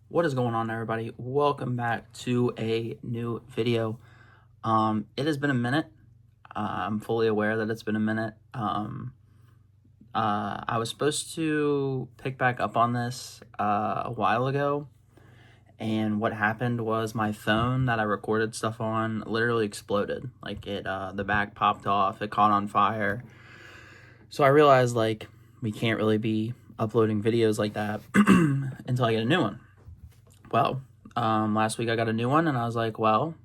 What is going on, everybody? Welcome back to a new video. It has been a minute. I'm fully aware that it's been a minute. I was supposed to pick back up on this a while ago, and what happened was my phone that I recorded stuff on literally exploded. Like the back popped off, it caught on fire. So I realized like we can't really be uploading videos like that until I get a new one. Well, last week I got a new one, and I was like, well,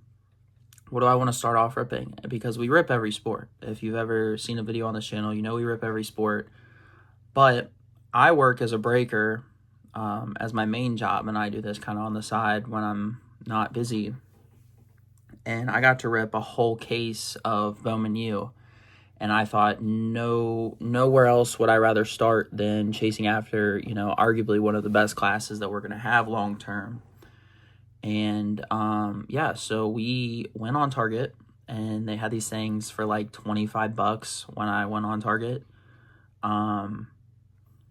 what do I want to start off ripping? Because we rip every sport. If you've ever seen a video on this channel, you know we rip every sport. But I work as a breaker as my main job, and I do this kind of on the side when I'm not busy. And I got to rip a whole case of Bowman U. And I thought, nowhere else would I rather start than chasing after, arguably one of the best classes that we're going to have long term. And yeah, so we went on Target, and they had these things for like $25 when I went on Target.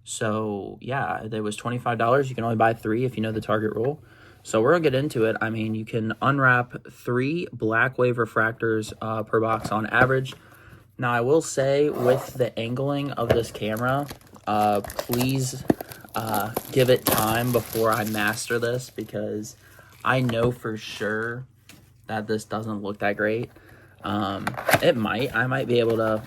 So yeah, there was $25. You can only buy 3 if you know the Target rule. So we're gonna get into it. I mean, you can unwrap 3 black wave refractors per box on average. Now, I will say, with the angling of this camera, please give it time before I master this, because I know for sure that this doesn't look that great. It might. I might be able to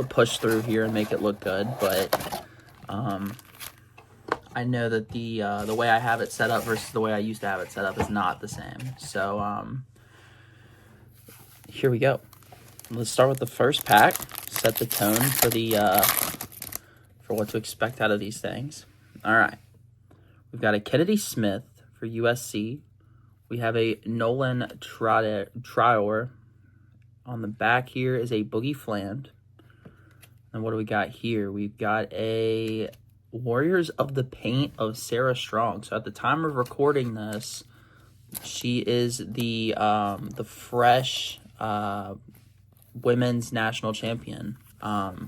push through here and make it look good, but I know that the way I have it set up versus the way I used to have it set up is not the same. So here we go. Let's start with the first pack. Set the tone for for what to expect out of these things. All right, we've got a Kennedy Smith for USC. We have a Nolan Trior. On the back here is a Boogie Fland. And what do we got here? We've got a Warriors of the Paint of Sarah Strong. So at the time of recording this, she is the fresh women's national champion. So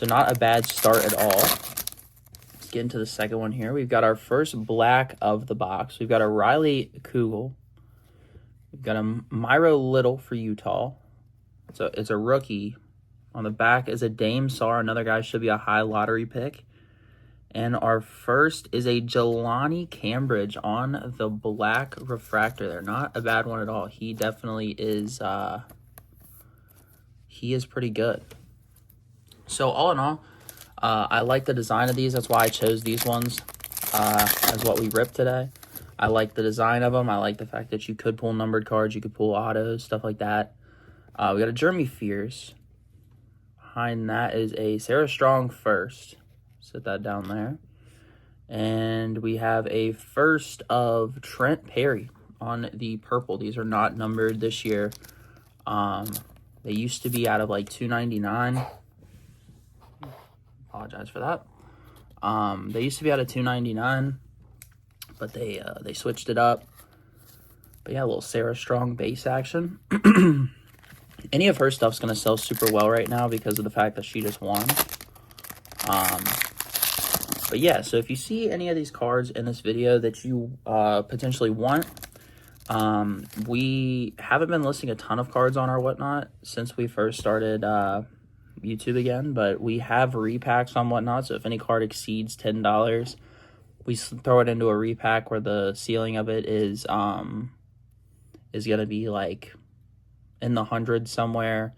not a bad start at all. Let's get into the second one here. We've got our first black of the box. We've got a Riley Kugel. We've got a Myro Little for Utah. So it's a rookie. On the back is a Dame Sar. Another guy should be a high lottery pick. And our first is a Jelani Cambridge on the black refractor there. Not a bad one at all. He definitely is he is pretty good. So all in all, I like the design of these. That's why I chose these ones as what we ripped today. I like the design of them. I like the fact that you could pull numbered cards, you could pull autos, stuff like that. We got a Jeremy Fears. Behind that is a Sarah Strong first. Set that down there. And we have a first of Trent Perry on the purple. These are not numbered this year. They used to be out of like $2.99. Apologize for that. They used to be out of $2.99, but they switched it up. But yeah, a little Sarah Strong base action. Any of her stuff's gonna sell super well right now because of the fact that she just won. But yeah, so if you see any of these cards in this video that you potentially want, we haven't been listing a ton of cards on our Whatnot since we first started YouTube again, but we have repacks on Whatnot. So if any card exceeds $10, we throw it into a repack where the ceiling of it is gonna be like in the hundreds somewhere,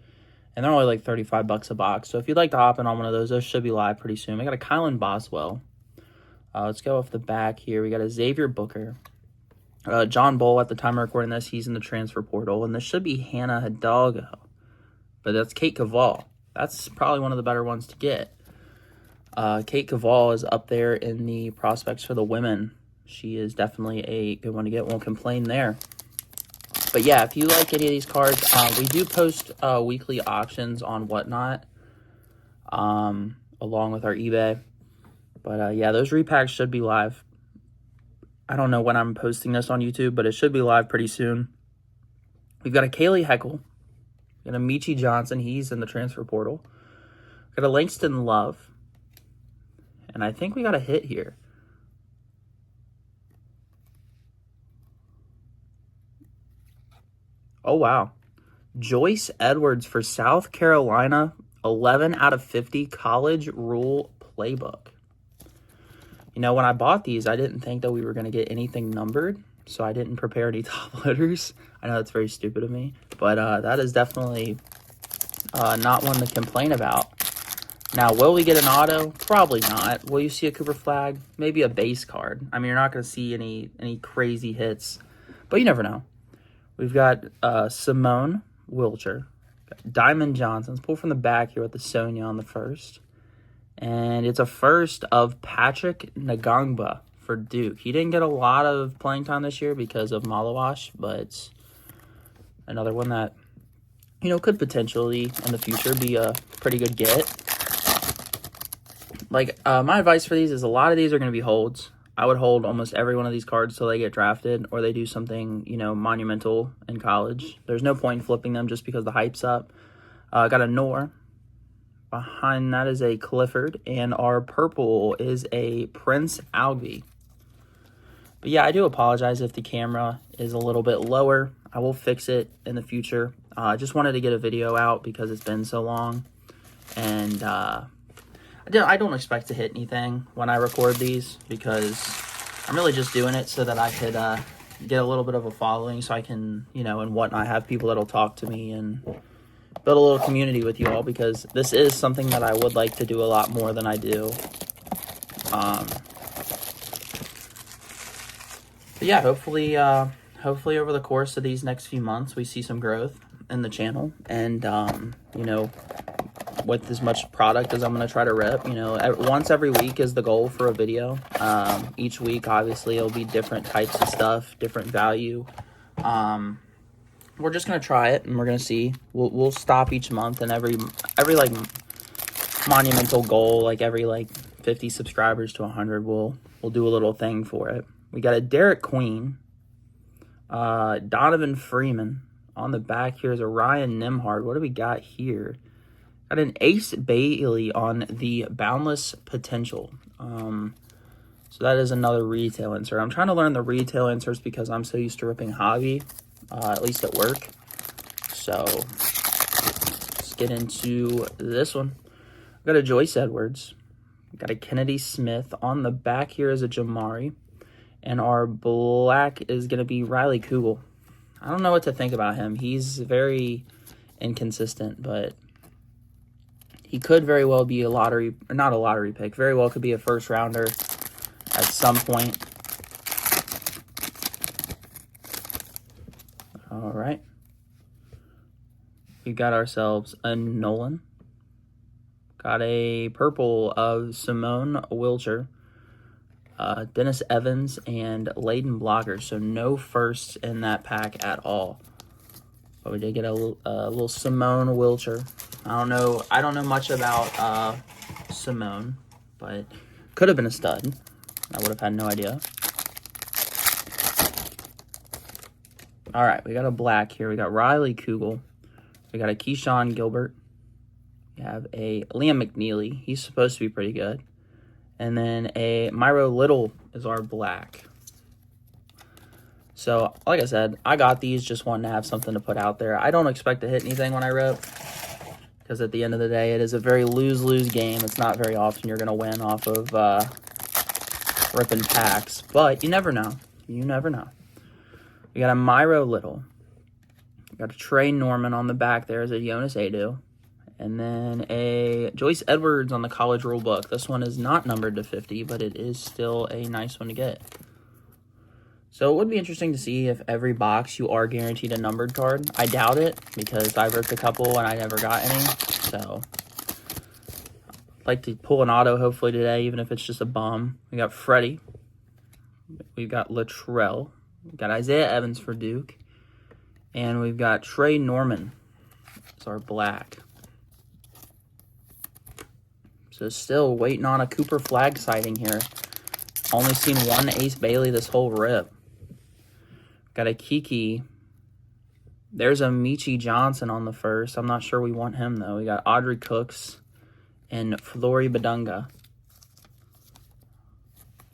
and they're only like $35 a box. So if you'd like to hop in on one of those should be live pretty soon. We got a Kylan Boswell. Let's go off the back here. We got a Xavier Booker. John Bull, at the time of recording this, he's in the transfer portal. And this should be Hannah Hidalgo. But that's Kate Caval. That's probably one of the better ones to get. Kate Caval is up there in the prospects for the women. She is definitely a good one to get. Won't complain there. But yeah, if you like any of these cards, we do post weekly auctions on Whatnot, along with our eBay. But yeah, those repacks should be live. I don't know when I'm posting this on YouTube, but it should be live pretty soon. We've got a Kaylee Heckle. We've got a Michi Johnson. He's in the transfer portal. We've got a Langston Love. And I think we got a hit here. Oh, wow. Joyce Edwards for South Carolina, 11 out of 50 college rule playbook. You know, when I bought these, I didn't think that we were going to get anything numbered, so I didn't prepare any top loaders. I know that's very stupid of me, but that is definitely not one to complain about. Now, will we get an auto? Probably not. Will you see a Cooper flag? Maybe a base card. I mean, you're not going to see any crazy hits, but you never know. We've got Simone Wilcher, Diamond Johnson. Let's pull from the back here with the Sonia on the first. And it's a first of Patrick Ngangba for Duke. He didn't get a lot of playing time this year because of Malawash, but another one that, you know, could potentially in the future be a pretty good get. Like, my advice for these is a lot of these are going to be holds. I would hold almost every one of these cards till they get drafted or they do something, you know, monumental in college. There's no point in flipping them just because the hype's up. Got a Noor. Behind that is a Clifford. And our purple is a Prince Albee. But yeah, I do apologize if the camera is a little bit lower. I will fix it in the future. I just wanted to get a video out because it's been so long. And I don't expect to hit anything when I record these because I'm really just doing it so that I could get a little bit of a following so I can, you know, and whatnot, have people that'll talk to me and build a little community with you all because this is something that I would like to do a lot more than I do. But yeah, hopefully over the course of these next few months, we see some growth in the channel and, you know, with as much product as I'm going to try to rip, you know, once every week is the goal for a video. Each week, obviously, it'll be different types of stuff, different value. We're just going to try it and we're going to see. We'll stop each month and every like monumental goal, like every like 50 subscribers to 100, we'll do a little thing for it. We got a Derek Queen, Donovan Freeman. On the back here is a Ryan Nimhard. What do we got here? Got an Ace Bailey on the Boundless Potential. So that is another retail insert. I'm trying to learn the retail inserts because I'm so used to ripping hobby, at least at work. So let's get into this one. I've got a Joyce Edwards. Got a Kennedy Smith. On the back here is a Jamari. And our black is going to be Riley Kugel. I don't know what to think about him. He's very inconsistent, but he could very well be a lottery, or not a lottery pick, very well could be a first rounder at some point. All right. We got ourselves a Nolan. Got a purple of Simone Wilcher, Dennis Evans, and Layden Blocker. So no firsts in that pack at all. But we did get a little Simone Wilcher. I don't know much about Simone, but could have been a stud. I would have had no idea. All right, we got a black here. We got Riley Kugel. We got a Keyshawn Gilbert. We have a Liam McNeely. He's supposed to be pretty good. And then a Myro Little is our black. So, like I said, I got these just wanting to have something to put out there. I don't expect to hit anything when I rip, because at the end of the day, it is a very lose-lose game. It's not very often you're going to win off of ripping packs, but you never know. You never know. We got a Myro Little. We got a Trey Norman on the back there as a Jonas Adu. And then a Joyce Edwards on the college rule book. This one is not numbered to 50, but it is still a nice one to get. So it would be interesting to see if every box you are guaranteed a numbered card. I doubt it because I ripped a couple and I never got any. So I'd like to pull an auto hopefully today, even if it's just a bum. We got Freddie. We've got Latrell. We've got Isaiah Evans for Duke. And we've got Trey Norman. It's our black. So still waiting on a Cooper flag sighting here. Only seen one Ace Bailey this whole rip. Got a Kiki. There's a Michi Johnson on the first. I'm not sure we want him, though. We got Audrey Cooks and Flory Badunga.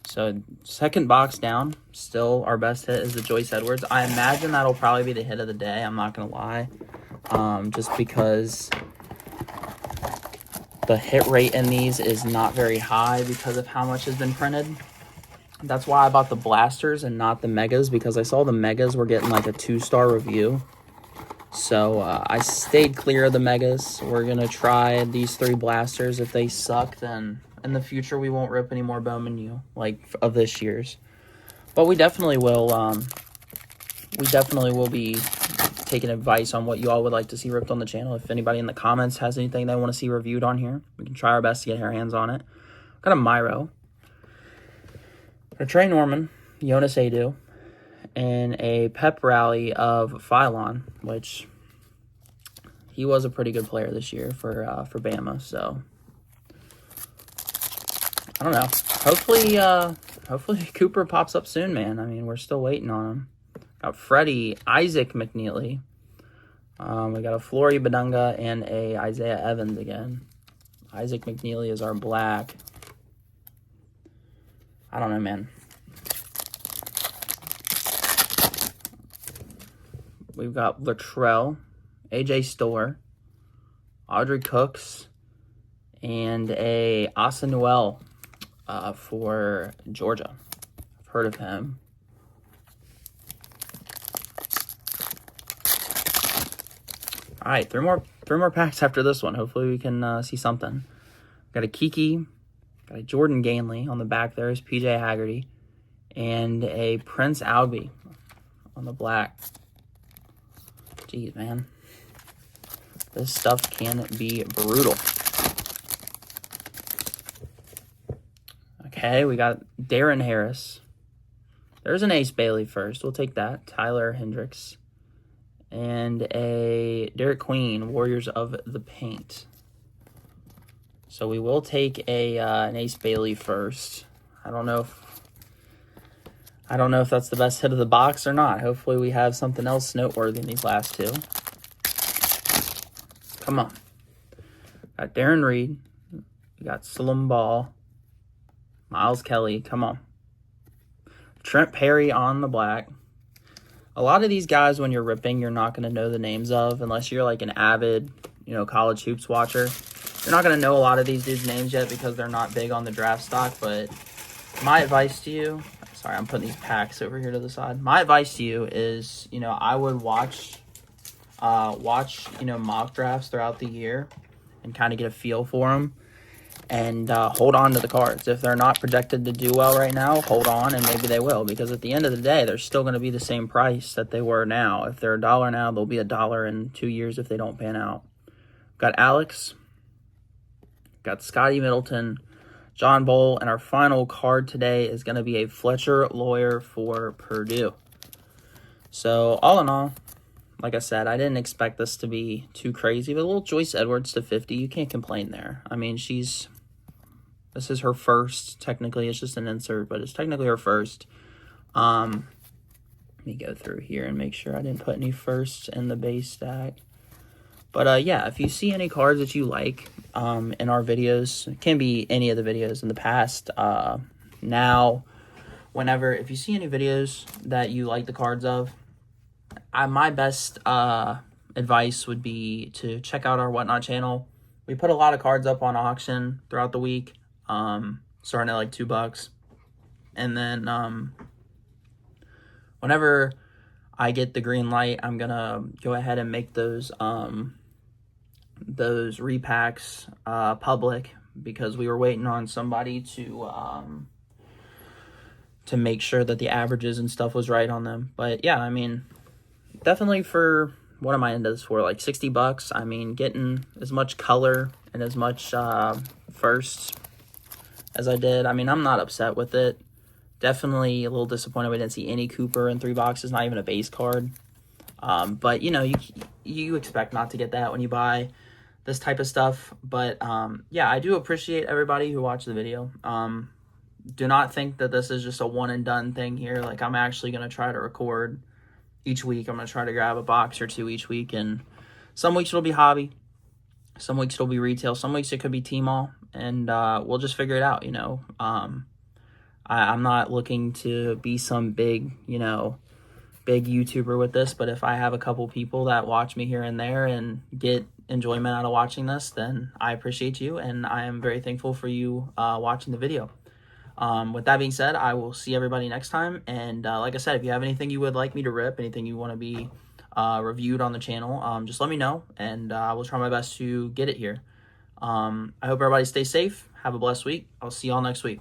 So second box down, still our best hit is the Joyce Edwards. I imagine that'll probably be the hit of the day. I'm not going to lie. Just because the hit rate in these is not very high because of how much has been printed. That's why I bought the blasters and not the megas, because I saw the megas were getting like a 2-star review. So I stayed clear of the megas. We're going to try these 3 blasters. If they suck, then in the future we won't rip any more Bowman U, like of this year's. But we definitely will be taking advice on what you all would like to see ripped on the channel. If anybody in the comments has anything they want to see reviewed on here, we can try our best to get our hands on it. Got a Myro, a Trey Norman, Jonas Adu, and a pep rally of Phylon, which he was a pretty good player this year for Bama. So I don't know. Hopefully Cooper pops up soon, man. I mean, we're still waiting on him. Got Freddie, Isaac McNeely. We got a Flory Badunga and a Isaiah Evans again. Isaac McNeely is our black. I don't know, man. We've got Latrell, AJ Stoller, Audrey Cooks, and a Asanuel for Georgia. I've heard of him. All right, three more packs after this one. Hopefully we can see something. Got a Kiki, got a Jordan Gainley on the back. There's PJ Haggerty, and a Prince Albee on the black. Jeez, man. This stuff can be brutal. Okay, we got Darren Harris. There's an Ace Bailey first. We'll take that. Tyler Hendricks. And a Derek Queen, Warriors of the Paint. So we will take an Ace Bailey first. I don't know if that's the best hit of the box or not. Hopefully we have something else noteworthy in these last 2. Come on. Got Darren Reed. We got Salim Ball. Miles Kelly. Come on. Trent Perry on the black. A lot of these guys, when you're ripping, you're not going to know the names of unless you're like an avid, college hoops watcher. You're not going to know a lot of these dudes' names yet because they're not big on the draft stock. But my advice to you, sorry, I'm putting these packs over here to the side. My advice to you is, I would watch mock drafts throughout the year and kind of get a feel for them. And hold on to the cards. If they're not projected to do well right now, hold on, and maybe they will. Because at the end of the day, they're still going to be the same price that they were now. If they're $1 now, they'll be $1 in 2 years if they don't pan out. Got Alex. Got Scotty Middleton. John Bowl. And our final card today is going to be a Fletcher Lawyer for Purdue. So, all in all, like I said, I didn't expect this to be too crazy. But a little Joyce Edwards to 50, you can't complain there. I mean, this is her first. Technically, it's just an insert, but it's technically her first. Let me go through here and make sure I didn't put any firsts in the base stack. But, yeah, if you see any cards that you like in our videos, it can be any of the videos in the past, now, whenever, if you see any videos that you like the cards of, my best advice would be to check out our Whatnot channel. We put a lot of cards up on auction throughout the week, starting at like $2. And then whenever I get the green light, I'm gonna go ahead and make those repacks public, because we were waiting on somebody to make sure that the averages and stuff was right on them. But yeah, I mean, definitely for, what am I into this for, like $60? I mean, getting as much color and as much firsts as I did, I mean, I'm not upset with it. Definitely a little disappointed we didn't see any Cooper in 3 boxes, not even a base card. But, you expect not to get that when you buy this type of stuff. But, yeah, I do appreciate everybody who watched the video. Do not think that this is just a one-and-done thing here. Like, I'm actually going to try to record each week. I'm going to try to grab a box or 2 each week. And some weeks it'll be hobby. Some weeks it'll be retail. Some weeks it could be Tmall. And we'll just figure it out, I'm not looking to be some big, big YouTuber with this, but if I have a couple people that watch me here and there and get enjoyment out of watching this, then I appreciate you, and I am very thankful for you watching the video. With that being said, I will see everybody next time, and like I said, if you have anything you would like me to rip, anything you want to be reviewed on the channel, just let me know, and I will try my best to get it here. I hope everybody stays safe. Have a blessed week. I'll see y'all next week.